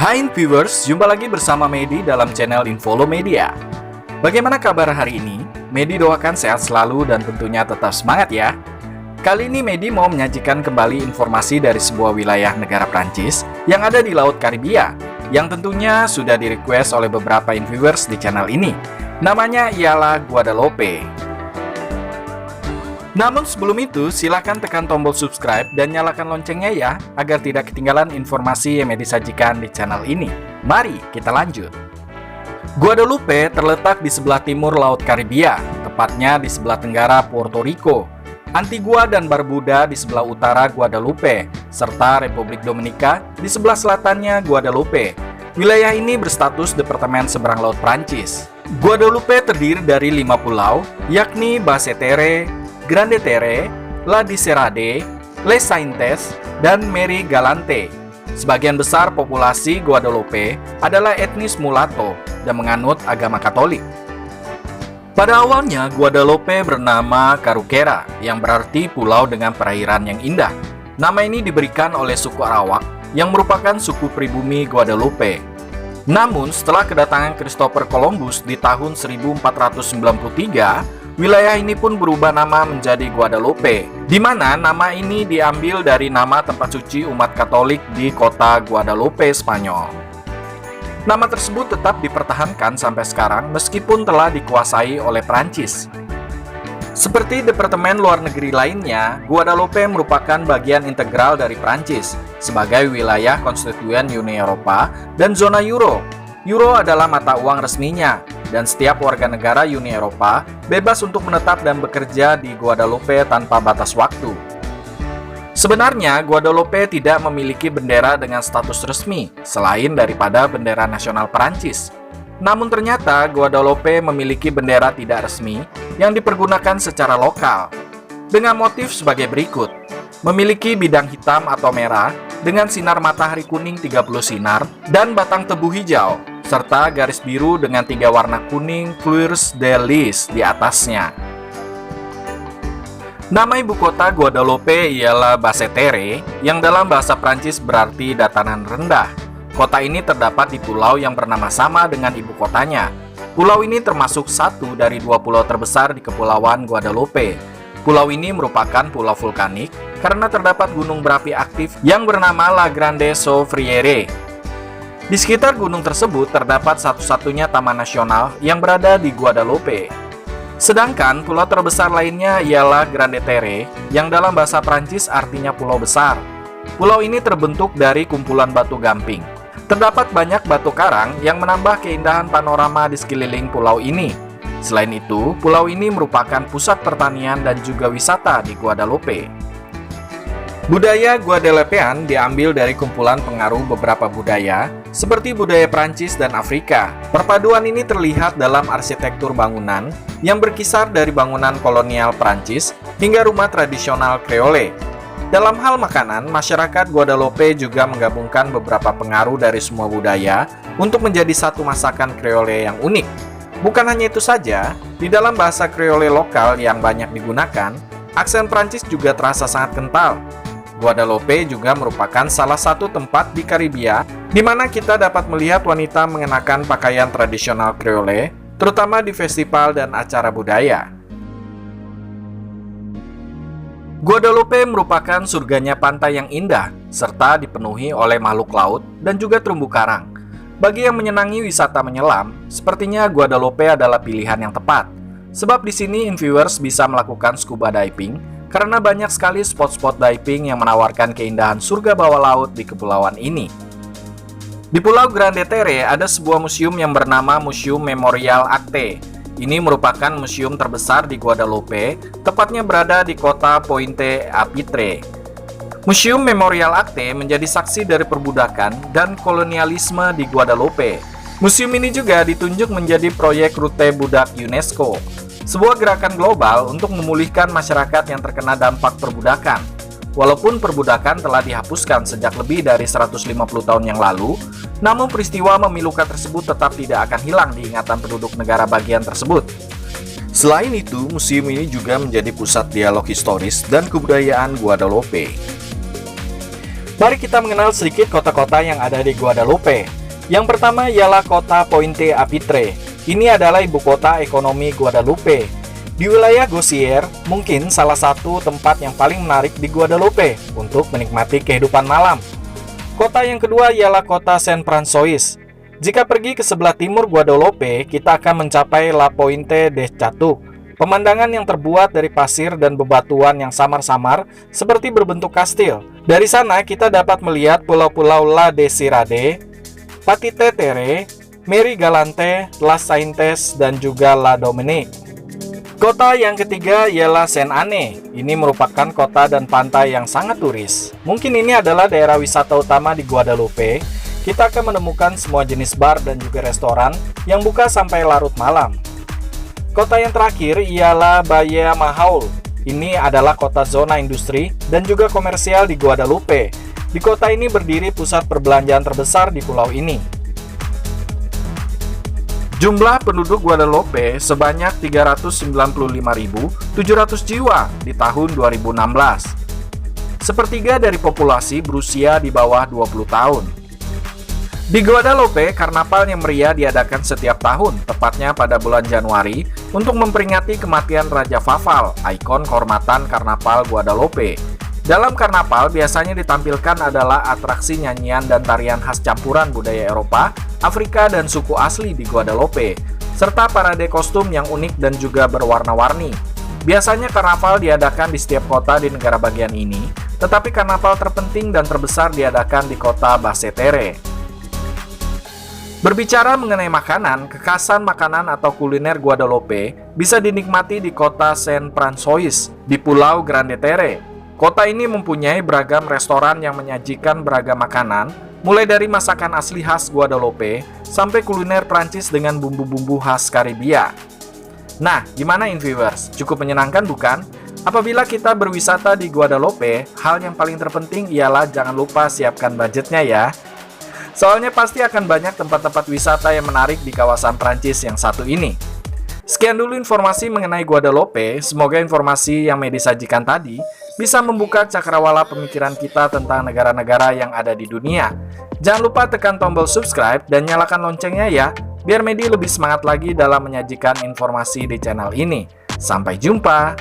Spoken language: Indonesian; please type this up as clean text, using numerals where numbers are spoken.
Hai viewers, jumpa lagi bersama Medi dalam channel Infolo Media. Bagaimana kabar hari ini? Medi doakan sehat selalu dan tentunya tetap semangat ya. Kali ini Medi mau menyajikan kembali informasi dari sebuah wilayah negara Prancis yang ada di Laut Karibia, yang tentunya sudah di-request oleh beberapa viewers di channel ini. Namanya ialah Guadeloupe. Namun sebelum itu, silahkan tekan tombol subscribe dan nyalakan loncengnya ya, agar tidak ketinggalan informasi yang Medi sajikan di channel ini. Mari kita lanjut. Guadeloupe terletak di sebelah timur Laut Karibia, tepatnya di sebelah tenggara Puerto Rico. Antigua dan Barbuda di sebelah utara Guadeloupe, serta Republik Dominika di sebelah selatannya Guadeloupe. Wilayah ini berstatus Departemen Seberang Laut Prancis. Guadeloupe terdiri dari 5 pulau, yakni Basse-Terre, Grande-Terre, La Diserade, Les Saintes, dan Marie-Galante. Sebagian besar populasi Guadeloupe adalah etnis mulatto dan menganut agama Katolik. Pada awalnya, Guadeloupe bernama Caruquera, yang berarti pulau dengan perairan yang indah. Nama ini diberikan oleh suku Arawak, yang merupakan suku pribumi Guadeloupe. Namun, setelah kedatangan Christopher Columbus di tahun 1493, wilayah ini pun berubah nama menjadi Guadeloupe, di mana nama ini diambil dari nama tempat suci umat Katolik di kota Guadeloupe, Spanyol. Nama tersebut tetap dipertahankan sampai sekarang meskipun telah dikuasai oleh Prancis. Seperti departemen luar negeri lainnya, Guadeloupe merupakan bagian integral dari Prancis sebagai wilayah konstituen Uni Eropa dan zona Euro. Euro adalah mata uang resminya, dan setiap warga negara Uni Eropa bebas untuk menetap dan bekerja di Guadeloupe tanpa batas waktu. Sebenarnya, Guadeloupe tidak memiliki bendera dengan status resmi, selain daripada bendera nasional Perancis. Namun ternyata, Guadeloupe memiliki bendera tidak resmi yang dipergunakan secara lokal, dengan motif sebagai berikut. Memiliki bidang hitam atau merah, dengan sinar matahari kuning 30 sinar, dan batang tebu hijau, serta garis biru dengan 3 warna kuning fleurs de lis di atasnya. Nama ibu kota Guadeloupe ialah Basse-Terre, yang dalam bahasa Prancis berarti dataran rendah. Kota ini terdapat di pulau yang bernama sama dengan ibu kotanya. Pulau ini termasuk satu dari 2 pulau terbesar di Kepulauan Guadeloupe. Pulau ini merupakan pulau vulkanik karena terdapat gunung berapi aktif yang bernama La Grande Soufriere. Di sekitar gunung tersebut terdapat satu-satunya taman nasional yang berada di Guadeloupe. Sedangkan pulau terbesar lainnya ialah Grande-Terre, yang dalam bahasa Prancis artinya pulau besar. Pulau ini terbentuk dari kumpulan batu gamping. Terdapat banyak batu karang yang menambah keindahan panorama di sekeliling pulau ini. Selain itu, pulau ini merupakan pusat pertanian dan juga wisata di Guadeloupe. Budaya Guadeloupean diambil dari kumpulan pengaruh beberapa budaya, seperti budaya Prancis dan Afrika. Perpaduan ini terlihat dalam arsitektur bangunan yang berkisar dari bangunan kolonial Prancis hingga rumah tradisional Creole. Dalam hal makanan, masyarakat Guadeloupe juga menggabungkan beberapa pengaruh dari semua budaya untuk menjadi satu masakan Creole yang unik. Bukan hanya itu saja, di dalam bahasa Creole lokal yang banyak digunakan, aksen Prancis juga terasa sangat kental. Guadeloupe juga merupakan salah satu tempat di Karibia di mana kita dapat melihat wanita mengenakan pakaian tradisional Creole, terutama di festival dan acara budaya. Guadeloupe merupakan surganya pantai yang indah, serta dipenuhi oleh makhluk laut dan juga terumbu karang. Bagi yang menyenangi wisata menyelam, sepertinya Guadeloupe adalah pilihan yang tepat. Sebab di sini viewers bisa melakukan scuba diving, karena banyak sekali spot-spot diving yang menawarkan keindahan surga bawah laut di kepulauan ini. Di Pulau Grande-Terre ada sebuah museum yang bernama Museum Memorial Acte. Ini merupakan museum terbesar di Guadeloupe, tepatnya berada di kota Pointe-à-Pitre. Museum Memorial Acte menjadi saksi dari perbudakan dan kolonialisme di Guadeloupe. Museum ini juga ditunjuk menjadi proyek rute budak UNESCO, sebuah gerakan global untuk memulihkan masyarakat yang terkena dampak perbudakan. Walaupun perbudakan telah dihapuskan sejak lebih dari 150 tahun yang lalu, namun peristiwa memilukan tersebut tetap tidak akan hilang di ingatan penduduk negara bagian tersebut. Selain itu, museum ini juga menjadi pusat dialog historis dan kebudayaan Guadeloupe. Mari kita mengenal sedikit kota-kota yang ada di Guadeloupe. Yang pertama ialah kota Pointe a Pitre. Ini adalah ibu kota ekonomi Guadalupe. Di wilayah Gosier, mungkin salah satu tempat yang paling menarik di Guadalupe untuk menikmati kehidupan malam. Kota yang kedua ialah kota San Francois. Jika pergi ke sebelah timur Guadalupe, kita akan mencapai La Pointe de Chatuc. Pemandangan yang terbuat dari pasir dan bebatuan yang samar-samar seperti berbentuk kastil. Dari sana kita dapat melihat pulau-pulau La Desirade, Petite Terre, Mary Galante, Las Saintes, dan juga La Dominique. Kota yang ketiga ialah Saint-Anne. Ini merupakan kota dan pantai yang sangat turis. Mungkin ini adalah daerah wisata utama di Guadalupe. Kita akan menemukan semua jenis bar dan juga restoran yang buka sampai larut malam. Kota yang terakhir ialah Baia Mahaul. Ini adalah kota zona industri dan juga komersial di Guadalupe. Di kota ini berdiri pusat perbelanjaan terbesar di pulau ini. Jumlah penduduk Guadalupe sebanyak 395.700 jiwa di tahun 2016. Sepertiga dari populasi berusia di bawah 20 tahun. Di Guadalupe, karnaval yang meriah diadakan setiap tahun, tepatnya pada bulan Januari, untuk memperingati kematian Raja Fafal, ikon kehormatan karnaval Guadalupe. Dalam karnaval biasanya ditampilkan adalah atraksi nyanyian dan tarian khas campuran budaya Eropa, Afrika, dan suku asli di Guadalupe, serta parade kostum yang unik dan juga berwarna-warni. Biasanya karnaval diadakan di setiap kota di negara bagian ini, tetapi karnaval terpenting dan terbesar diadakan di kota Basseterre. Berbicara mengenai makanan, kekhasan makanan atau kuliner Guadalupe bisa dinikmati di kota San Francois di Pulau Grande Terre. Kota ini mempunyai beragam restoran yang menyajikan beragam makanan, mulai dari masakan asli khas Guadalupe sampai kuliner Prancis dengan bumbu-bumbu khas Karibia. Nah, gimana viewers? Cukup menyenangkan bukan? Apabila kita berwisata di Guadalupe, hal yang paling terpenting ialah jangan lupa siapkan budgetnya ya. Soalnya pasti akan banyak tempat-tempat wisata yang menarik di kawasan Prancis yang satu ini. Sekian dulu informasi mengenai Guadalupe. Semoga informasi yang Medi sajikan tadi bisa membuka cakrawala pemikiran kita tentang negara-negara yang ada di dunia. Jangan lupa tekan tombol subscribe dan nyalakan loncengnya ya, biar Medi lebih semangat lagi dalam menyajikan informasi di channel ini. Sampai jumpa!